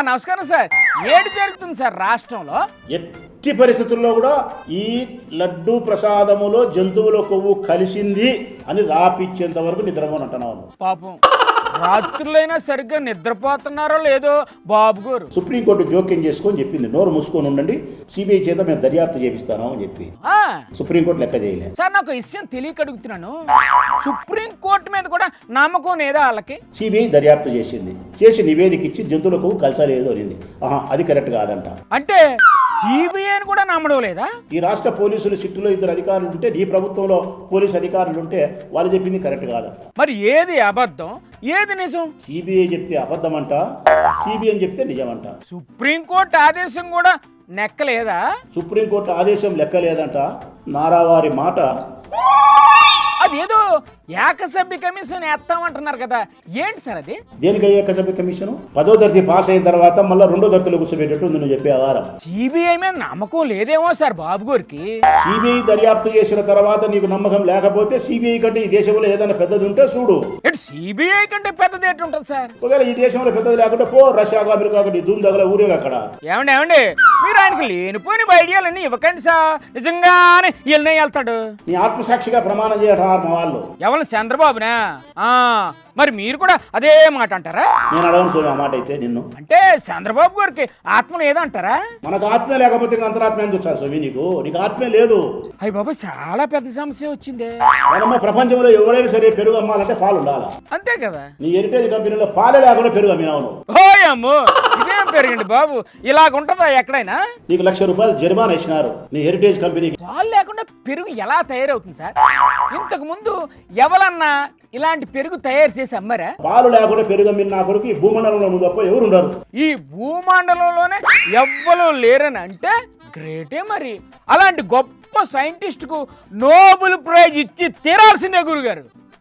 నమస్కారం సార్. ఏడు జరుగుతుంది సార్ రాష్ట్రంలో? ఎట్టి పరిస్థితుల్లో కూడా ఈ లడ్డు ప్రసాదములో జంతువుల కొవ్వు కలిసింది అని రాపిచ్చేంత వరకు నిద్రపోనంటున్నాను. పాపం రాత్రులైనా సరిగ్గా నిద్రపోతున్నారో లేదో బాబు గారు. సుప్రీంకోర్టు జోక్యం చేసుకొని చెప్పింది, నోరు మూసుకొని ఉండండి, సిబిఐ చేత మేము దర్యాప్తు చేపిస్తాను అని చెప్పి. సుప్రీంకోర్టు లెక్క చేయలేదు సార్. నాకు విషయం తెలియక అడుగుతున్నాను, సుప్రీంకోర్టు మీద కూడా నమ్మకం లేదా వాళ్ళకి? సిబిఐ దర్యాప్తు చేసి నివేదిక ఇచ్చి జంతువుల కొవ్వు కలిసలేదు అనింది. అది కరెక్ట్ కాదంట. అంటే సిబిఐని కూడా నమ్మడం లేదా? ఈ రాష్ట్ర పోలీసులు సిట్టులో 2 అధికారులు ఉంటే, ఈ ప్రభుత్వంలో పోలీసు అధికారులు ఉంటే వాళ్ళు చెప్పింది కరెక్ట్ కాదంట. మరి ఏది అబద్ధం ఏది నిజం? సిబిఐ చెప్తే అబద్ధం అంట, సిబిఐ చెప్తే నిజమంట. సుప్రీంకోర్టు ఆదేశం కూడా నెక్కలేదా? సుప్రీంకోర్టు ఆదేశం లెక్కలేదంట. నారావారి మాట. అదేదో ఏకసభ్య కమిషన్ వేస్తామంటున్నారు కదా, ఏంటి సార్ అది? దేనికి ఏకసభ్య కమిషన్? 10వ తరగతి పాస్ అయిన తర్వాత మళ్ళీ 2వ తరగతిలో కూర్చోబెట్టేట్టు నువ్వు చెప్పే ఆధారం. సిబిఐ మీద నమ్మకం లేదేమో సార్ బాబు గారికి. సిబిఐ దర్యాప్తు చేసిన తర్వాత నీకు నమ్మకం లేకపోతే సిబిఐ కంటే ఈ దేశంలో ఏదైనా పెద్దది ఉంటే చూడు. సిబిఐ కంటే పెద్దది ఏంటి ఉంటుంది సార్? ఒకవేళ ఈ దేశంలో పెద్దది లేకుంటే పో రష్యాకు, అమెరికా ధూమ్ దగ్గర ఊరేగా అక్కడ. ఏమండి మీరు ఆయనకు లేనిపోని ఐడియాలన్నీ ఇవ్వకండి సార్. నిజంగానే వెళ్ళనే వెళ్తాడు. నీ ఆత్మసాక్షిగా ప్రమాణం చేయటం మా వాళ్ళు. ఎవరు? చంద్రబాబునా? మరి మీరు కూడా అదే మాట అంటారా? నేను అడగను స్వామి ఆ మాట అయితే నిన్ను. అంటే చంద్రబాబు గారికి ఆత్మ లేదంటారా? మనకు ఆత్మ లేకపోతే అంతరాత్మ ఎందుకు వచ్చా స్వామి? నీకు ఆత్మే లేదు. అయ్యి బాబు చాలా పెద్ద సమస్య వచ్చింది. మనమ్మ ప్రపంచంలో ఎవరైనా సరే పెరుగు అమ్మాలంటే పాలు ఉండాలి. అంతే కదా. నీ హెరిటేజ్ కంపెనీలో పాలే లేకుండా పెరుగు అమ్మినావు. ఓయమ్మో ఇదేం పెరిగింది బాబు, ఇలాగుంటదా ఎక్కడైనా? నీకు ₹1,00,000 జరిమానా ఇచ్చినారు నీ హెరిటేజ్ కంపెనీకి. పాలు లేకుండా పెరుగు ఎలా తయారవుతుంది సార్? ఇంతకు ముందు ఎవరన్నా ఇలాంటి పెరుగు తయారు చేసి అమ్మారా? పాలు లేకుండా పెరుగు అమ్మిన నా కొడుకు ఈ భూమండలంలో నువ్వు తప్ప ఎవరు ఉండరు. ఈ భూమండలంలోనే ఎవ్వరు లేరని అంటే గ్రేటే. మరి అలాంటి గొప్ప సైంటిస్ట్ కు నోబెల్ ప్రైజ్ ఇచ్చి తీరాల్సిందే గురుగారు.